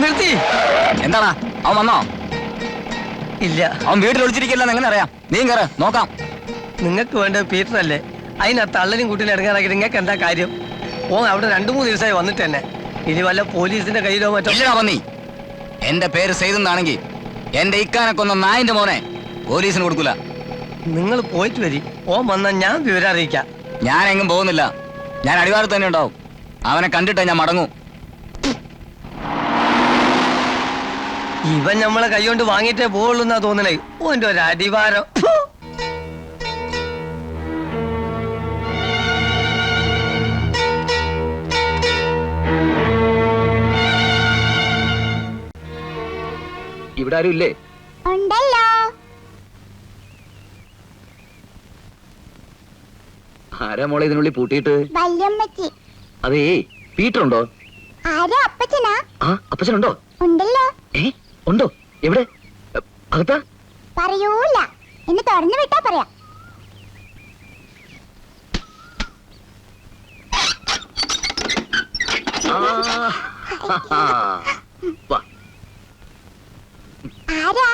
നിർത്തി. എന്താടാ അവൻ വന്നോ? ഇല്ല, അവൻ വീട്ടിൽ ഒളിച്ചിരിക്കില്ലെന്ന് എങ്ങനെ അറിയാം? നീ കയറ് നോക്കാം. നിങ്ങൾക്ക് വേണ്ടത് പീറ്റർ അല്ലേ? അതിനാ തള്ളനും കുട്ടിനെ ഇറങ്ങാറാക്കി നിങ്ങൾക്ക് എന്താ കാര്യം? ഓ അവിടെ 2-3 ദിവസമായി വന്നിട്ട് തന്നെ. ഇനി വല്ല പോലീസിന്റെ കയ്യിലോ മറ്റോ? ഇല്ലടാ പന്നി, എന്റെ പേര് സെയ്തെന്നാണെങ്കിൽ എന്റെ ഇക്കാനെ കൊന്ന നായിന്റെ മോനെ പോലീസിന് കൊടുക്കൂല. നിങ്ങൾ പോയിട്ട് വരി. ഓ വന്നാൽ ഞാൻ വിവരം അറിയിക്കാം. ഞാൻ എങ്ങും പോകുന്നില്ല. ഞാൻ അടിവാരത്ത് തന്നെ ഉണ്ടാവും. അവനെ കണ്ടിട്ടേ ഞാൻ മടങ്ങൂ. ഇവൻ നമ്മളെ കൈകൊണ്ട് വാങ്ങിയിട്ടേ പോവുള്ളൂ എന്നാ തോന്നണേ. ഓന്റെ ഒരു അടിവാരം. ഇവിടെ ആരും ഇല്ലേ? ഉണ്ടല്ലോ. ആരാ മോളെ ഇതിനുള്ളിൽ പൂട്ടിയിട്ട്? വല്യമ്മച്ചി. അതേ, പീറ്റർ ഉണ്ടോ? ആരാ? അപ്പച്ചനാ? ആ, അപ്പച്ചനുണ്ടോ? ഉണ്ടല്ലോ. ഉണ്ടോ? എവിടെ? അകത്താ? പറയൂല. എന്നെ തുറന്നു വിട്ടാ പറയാം. ആരാ?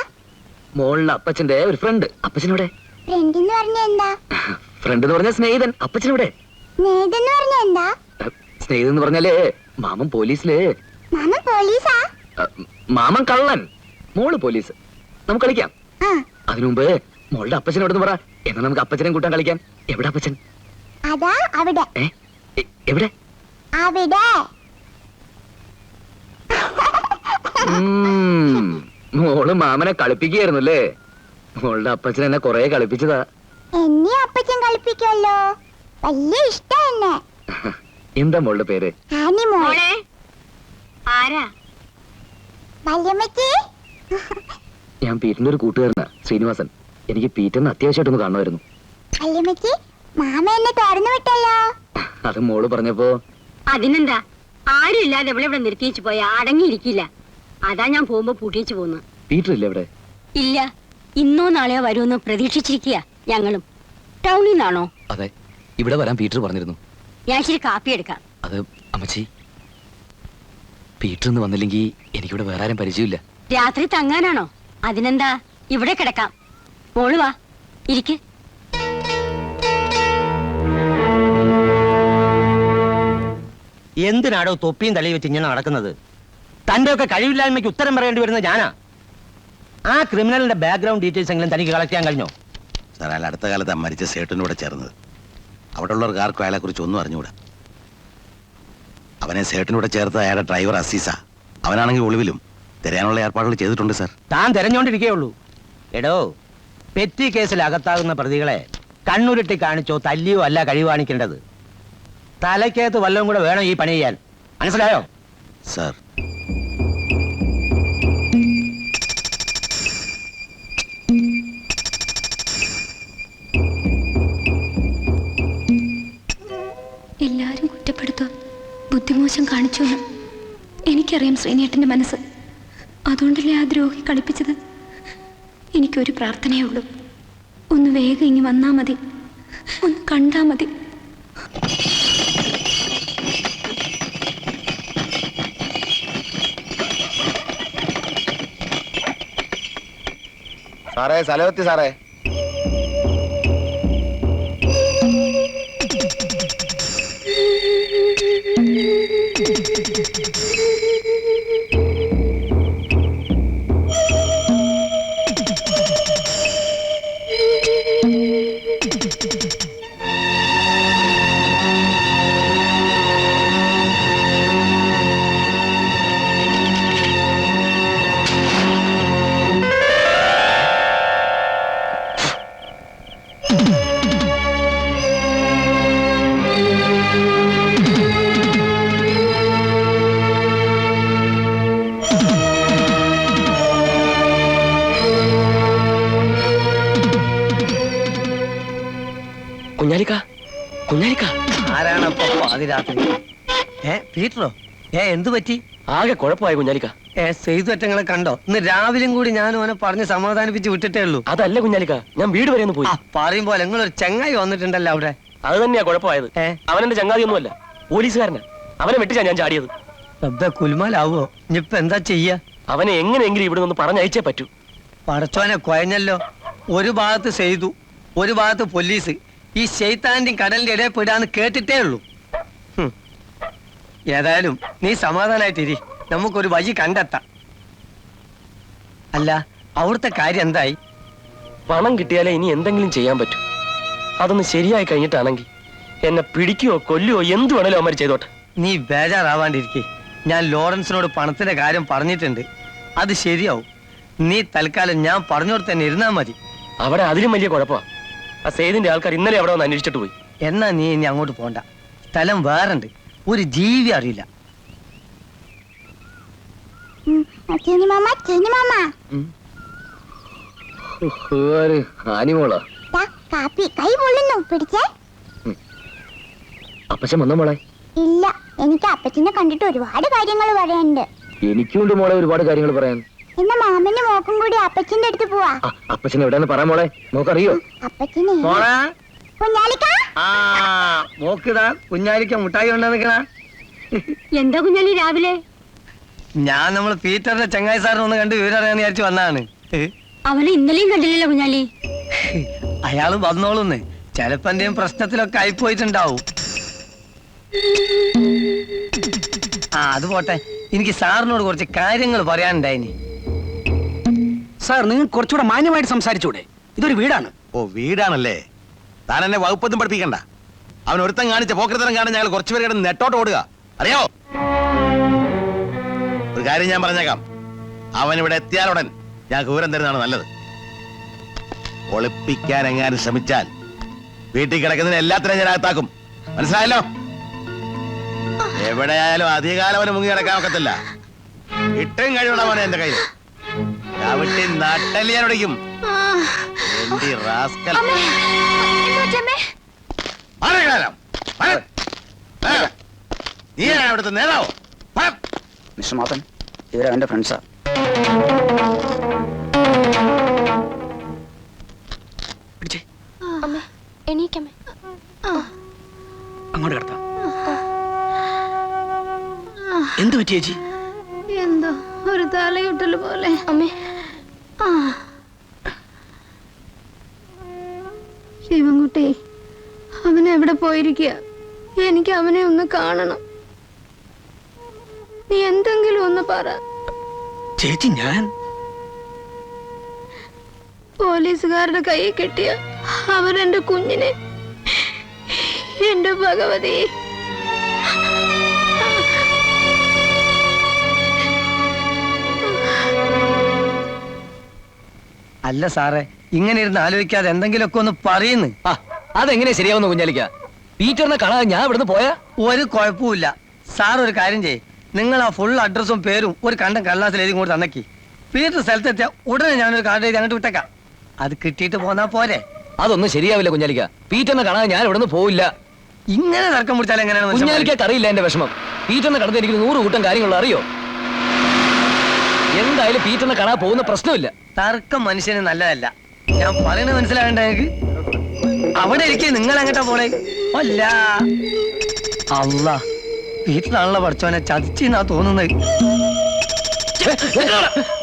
മോളിലെ അപ്പച്ചന്റെ ഒരു ഫ്രണ്ട്. അപ്പച്ചനോടെ? ഫ്രണ്ട് എന്ന് പറഞ്ഞ എന്താ? ഫ്രണ്ട് എന്ന് പറഞ്ഞ സ്നേഹിതൻ. അപ്പച്ചനോടെ? സ്നേഹിതെന്ന് പറഞ്ഞ എന്താ? സ്നേഹിതൻ എന്ന് പറഞ്ഞാലേ മാമൻ പോലീസില്. മാമൻ പോലീസാ? മാമൻ കള്ളൻ, മോള് പോലീസ്. നമുക്ക് കളിക്കാം. അതിനു മുമ്പ് മോളുടെ അപ്പച്ചനോടെന്ന് പറ. എന്നാ നമുക്ക് അപ്പച്ചനെ കൂട്ടാൻ കളിക്കാം. എവിടെ അപ്പച്ചൻ? അതാ അവിടെ. എവിടെ? അവിടെ. മോള് മാമനെ കളിപ്പിക്കുകയായിരുന്നു അല്ലേ? മോളുടെ അപ്പച്ചൻ എന്നെ കൊറേ കളിപ്പിച്ചതാ. എന്നെ അപ്പച്ചൻ കളിപ്പിക്കുമല്ലോ. വലിയ ഇഷ്ടം എന്നെ. എന്താ മോളുടെ പേര്? മോളെ. ആരാ? വല്യമ്മച്ചി. ഞാൻ പീറ്ററിന്റെ ഒരു കൂട്ടുകാരനാ, ശ്രീനിവാസൻ. എനിക്ക് പീറ്ററിന് അത്യാവശ്യമായിട്ടൊന്ന് കാണുമായിരുന്നു. വല്യമ്മച്ചി, മാമ എന്നെ തുറന്നു വിട്ടല്ലോ. അത് മോള് പറഞ്ഞപ്പോ. അതിനെന്താ, ആരും ഇല്ലാതെ ഇവിടെ ഇവിടെ നിർത്തിച്ചു പോയാ അടങ്ങിയിരിക്കില്ല. അതാ ഞാൻ പോകുമ്പോ പൂട്ടിച്ചു പോന്നു. പീറ്റർ ഇല്ല ഇവിടെ? ഇല്ല, ഇന്നോ നാളെയോ വരുമെന്ന് പ്രതീക്ഷിച്ചിരിക്കുക ഞങ്ങളും. ടൗണിൽ നിന്നാണോ? അതെ, ഇവിടെ വരാൻ പീറ്റർ പറഞ്ഞിരുന്നു. ഞാൻ ശരി കാപ്പി എടുക്കാം. അത് അമ്മച്ചി, പീറ്റർ ഇന്ന് വന്നില്ലെങ്കിൽ എനിക്കിവിടെ വേറെ ആരും പരിചയമില്ല. രാത്രി തങ്ങാനാണോ? അതിനെന്താ, ഇവിടെ കിടക്കാം. മോള് വാ, ഇരിക്ക്. എന്തിനാടോ തൊപ്പിയും തലയിൽ വെച്ച് ഇങ്ങനെ നടക്കുന്നത്? തന്റെ ഒക്കെ കഴിവില്ലായ്മയ്ക്ക് ഉത്തരം പറയേണ്ടി വരുന്നത് ഞാനാ. ആ ക്രിമിനലിന്റെ ബാക്ക്ഗ്രൗണ്ട് ഡീറ്റെയിൽസ് എങ്കിലും തനിക്ക് കളക്ട് ചെയ്യാൻ കഴിഞ്ഞോ? സാർ, അയാൾ അടുത്ത കാലത്ത് മരിച്ച സേട്ടനോടെ ചേർന്നത്. അവിടെ ഉള്ളവർക്ക് ആർക്കും അയാളെ കുറിച്ച് ഒന്നും അറിഞ്ഞുകൂടാ. അവനെ സേട്ടനോടെ ചേർത്ത അയാളുടെ ഡ്രൈവർ അസീസ. അവനാണെങ്കിൽ ഒളിവിലും. തിരയാനുള്ള ഏർപ്പാടുകൾ ചെയ്തിട്ടുണ്ട് സാർ. താൻ തിരഞ്ഞോണ്ടിരിക്കേയുള്ളൂ. എടോ, പെറ്റി കേസിൽ അകത്താകുന്ന പ്രതികളെ കണ്ണുരുട്ടി കാണിച്ചോ തല്ലിയോ അല്ല കഴിവ് കാണിക്കേണ്ടത്. തലയ്ക്കകത്ത് വല്ലതും കൂടെ വേണം ഈ പണി ചെയ്യാൻ. മനസ്സിലായോ? സാർ, എല്ലാരും കുറ്റപ്പെടുത്തുക, ബുദ്ധിമോശം കാണിച്ചു. എനിക്കറിയാം ശ്രീനേട്ടന്റെ മനസ്സ്. അതുകൊണ്ടല്ലേ ആ ദ്രോഹി കളിപ്പിച്ചത്. എനിക്കൊരു പ്രാർത്ഥനയേ ഉള്ളൂ. ഒന്ന് വേഗം ഇങ്ങി വന്നാ മതി, ഒന്ന് കണ്ടാ മതി. സാറേ, സ്ഥലമെത്തി സാറേ. കുഞ്ഞാലിക്ക, കുഞ്ഞാലിക്ക. ആരാണപ്പോ പാതിരാത്രി? പീറ്ററോ? എന്തു പറ്റി? ആകെ കുഴപ്പമായി കുഞ്ഞാലിക്ക. ചെയ്തുറ്റങ്ങളെ കണ്ടോ? ഇന്ന് രാവിലെയും കൂടി ഞാൻ ഓനെ പറഞ്ഞ് സമാധാനിപ്പിച്ച് വിട്ടിട്ടേ ഉള്ളൂ. അതല്ല കുഞ്ഞാലിക്ക, ഞാൻ വീട് വരെ ഒന്ന് പോയി. പറയുമ്പോ നിങ്ങളൊരു ചെങ്ങായി വന്നിട്ടുണ്ടല്ലോ അവിടെ. അത് തന്നെയാ കുഴപ്പമായത്. അവനെന്റെ ചങ്ങാതി ഒന്നുമല്ല, പോലീസുകാരനാ. അവനെ വെട്ടിച്ചാ ഞാൻ ചാടിയത്. റബ്ബേ കുൽമാലാവോ ഇനിയിപ്പൊ എന്താ ചെയ്യാ? അവനെ എങ്ങനെയെങ്കിലും ഇവിടെ നിന്ന് പറഞ്ഞയച്ചേ പറ്റൂ. പടച്ചോനെ കുഴഞ്ഞല്ലോ. ഒരു ഭാഗത്ത് ചെയ്തു, ഒരു ഭാഗത്ത് പോലീസ്. ഈ ശൈത്താന്റെയും കടലിന്റെ ഇടയിൽ പെടാന്ന് കേട്ടിട്ടേ ഉള്ളൂ. ഏതായാലും നീ സമാധാനായിട്ടിരി, നമുക്കൊരു വഴി കണ്ടെത്താം. അല്ല, അവിടുത്തെ കാര്യം എന്തായി? പണം കിട്ടിയാലേ ഇനി എന്തെങ്കിലും ചെയ്യാൻ പറ്റൂ. അതൊന്ന് ശരിയായി കഴിഞ്ഞിട്ടാണെങ്കിൽ എന്നെ പിടിക്കുകയോ കൊല്ലുകയോ എന്ത് വേണേലും അവന്മാർ ചെയ്തോട്ടെ. നീ ബേജാറാവാണ്ടിരിക്കേ. ഞാൻ ലോറൻസിനോട് പണത്തിന്റെ കാര്യം പറഞ്ഞിട്ടുണ്ട്, അത് ശരിയാവും. നീ തൽക്കാലം ഞാൻ പറഞ്ഞോട് തന്നെ ഇരുന്നാ മതി. അവിടെ അതിലും വലിയ കുഴപ്പമാ. ആ സെയ്തിന്റെ ആൾക്കാർ ഇന്നലെ അവിടെ വന്ന് അന്വേഷിച്ചിട്ട് പോയി. എന്നാ നീ ഇനി അങ്ങോട്ട് പോണ്ട. സ്ഥലം വേറുണ്ട്, ഒരു ജീവി അറിയില്ല. ആനിമോളാ കാപ്പി കൈ പൊള്ളുന്നു, പിടിച്ചേ. അപ്പച്ചൻ വന്ന മോളെ? ഇല്ല, എനിക്ക് അപ്പച്ചനെ കണ്ടിട്ട് ഒരുപാട് കാര്യങ്ങൾ പറയാനുണ്ട്. എനിക്കുണ്ട് മോളെ ഒരുപാട് കാര്യങ്ങൾ പറയാൻ. എന്നാ മാമന്റെ മോക്കും കൂടി അപ്പച്ചന്റെ അടുത്ത് പോവാ. അപ്പച്ചൻ എവിടെയാന്ന് പറയാൻ മോളെ, മോക്കറിയോ? അപ്പച്ചനെ കുഞ്ഞാലിക്ക. നോക്കിടാ, കുഞ്ഞാലിക്ക മുട്ടായി കൊണ്ടാ നിക്കണ. എന്താ കുഞ്ഞാലി രാവിലെ? ഞാൻ നമ്മള് പീറ്ററിന്റെ ചങ്ങായി സാറിനെ ഒന്ന് കണ്ട് വിവരം അറിയാന്ന് വിചാരിച്ചു വന്നതാണ്. അവനെ ഇന്നലെയും കണ്ടില്ലല്ലോ കുഞ്ഞാലി. അയാള് വന്നോളൂന്ന്. ചിലപ്പോ എന്തെങ്കിലും പ്രശ്നത്തിലൊക്കെ ആയിപ്പോയിട്ടുണ്ടാവും. അത് പോട്ടെ, എനിക്ക് സാറിനോട് കുറച്ച് കാര്യങ്ങൾ പറയാനുണ്ടായിനി. സാർ, നിങ്ങൾ കുറച്ചുകൂടെ മാന്യമായിട്ട് സംസാരിച്ചൂടെ? ഇതൊരു വീടാണ്. ഓ, വീടാണല്ലേ? താൻ എന്നെ വകുപ്പൊന്നും പഠിപ്പിക്കണ്ട. അവൻ ഒരുത്തം കാണിച്ച പോക്കരത്തരം കാണാൻ ഞങ്ങൾ കുറച്ചുപേർ കിടന്ന് നെട്ടോട്ട് ഓടുക, അറിയോ? ഒരു കാര്യം ഞാൻ പറഞ്ഞേക്കാം, അവൻ ഇവിടെ എത്തിയാലുടൻ ഞാൻ വിവരം തരുന്നതാണ് നല്ലത്. ഒളിപ്പിക്കാൻ എങ്ങാനും ശ്രമിച്ചാൽ വീട്ടിൽ കിടക്കുന്നതിന് എല്ലാത്തിനും ഞാൻ അകത്താക്കും, മനസ്സിലായല്ലോ? എവിടെയായാലും അധികകാലം അവന് മുങ്ങി കിടക്കാൻ ഒക്കത്തില്ല. ഇട്ടും കഴിവുള്ളവനെ എന്റെ കയ്യിൽ ചവിട്ടി നട്ടലിയാനൊടിക്കും. നീ അവിടുത്തെ നേതാവോ? മിസ്റ്റർ മാത്തൻ, ഇവരവന്റെ ഫ്രണ്ട്സാ. അങ്ങോട്ട് കിടത്താം. എന്ത് പറ്റി ചേച്ചി? എന്തോ ഒരു തലയുട്ടല് പോലെ. അമ്മേ, ശിവൻകുട്ടി അവനെ എവിടെ പോയിരിക്കുക? എനിക്ക് അവനെ ഒന്ന് കാണണം. നീ എന്തെങ്കിലും ഒന്ന് പറ. ചേച്ചി, ഞാൻ പോലീസുകാരുടെ കൈ കെട്ടിയ അവരെന്റെ കുഞ്ഞിനെ, എന്റെ ഭഗവതി. അല്ല സാറേ, ഇങ്ങനെ ഇരുന്ന് ആലോചിക്കാതെ എന്തെങ്കിലുമൊക്കെ ഒന്ന് പറയുന്നു. അതെങ്ങനെ ശരിയാവുന്ന കുഞ്ഞാലിക്ക? പീറ്ററിനെ കാണാതെ ഞാൻ ഇവിടുന്ന് പോയാ ഒരു കുഴപ്പമില്ല. സാർ ഒരു കാര്യം ചെയ്യ്, നിങ്ങൾ ആ ഫുൾ അഡ്രസ്സും പേരും ഒരു കണ്ടം കടലാസിൽ എഴുതി കൂടി തന്നേക്ക്. പീറ്റർ സ്ഥലത്തെത്തിയ ഉടനെ ഞാനൊരു കാർഡ് എഴുതി അങ്ങോട്ട് വിട്ടേക്കാം. അത് കിട്ടിയിട്ട് പോന്നാ പോരെ? അതൊന്നും ശരിയാവില്ല കുഞ്ഞാലിക്ക. പീറ്ററിനെ കാണാതെ ഞാൻ ഇവിടുന്ന് പോവില്ല. ഇങ്ങനെ തർക്കം പിടിച്ചാൽ എങ്ങനെയാണ്? കുഞ്ഞാലിക്ക് അറിയില്ല എന്റെ വിഷമം. പീറ്ററിനെ കടന്ന് എനിക്ക് 100 കൂട്ടം കാര്യങ്ങൾ അറിയോ? എന്തായാലും പീറ്ററിനെ കാണാൻ പോകുന്ന പ്രശ്നമില്ല. തർക്കം മനുഷ്യന് നല്ലതല്ല. ഞാൻ പറയുന്നത് മനസ്സിലാകണ്ട എനിക്ക്. അവിടെ ഇരിക്കും, നിങ്ങൾ എങ്ങട്ടാ പോണേ? അല്ല, അല്ല, വീട്ടിലാണല്ലോ പഠിച്ചവനെ ചതിച്ചെന്നാ തോന്നുന്നത്.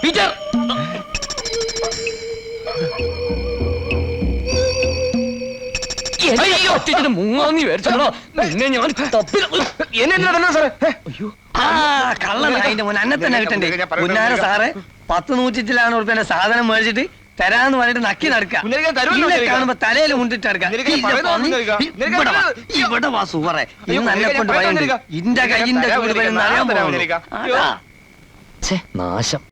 പീറ്റർ, മുങ്ങാന്നി മേടിച്ചോ നിന്നെ ഞാൻ കള്ളന്റെ മുൻ അന്നെ തന്നെ കിട്ടണ്ടേ? പുന്നാര സാറേ, 10-100 ഉറുപ്പ്യന്റെ സാധനം മേടിച്ചിട്ട് തരാന്ന് പറഞ്ഞിട്ട് നക്കി നടക്കുക. കാണുമ്പോ തലയിൽ മുണ്ടിട്ട് നടക്കുക. ഇവിടെ വാ സൂറേ, ഇന്ന് എന്നെ കൊണ്ട് പറയുന്നുണ്ട്. ഇന്റെ കയ്യിന്റെ കൂടുതൽ അറിയാൻ പോകുന്നു. നാശം.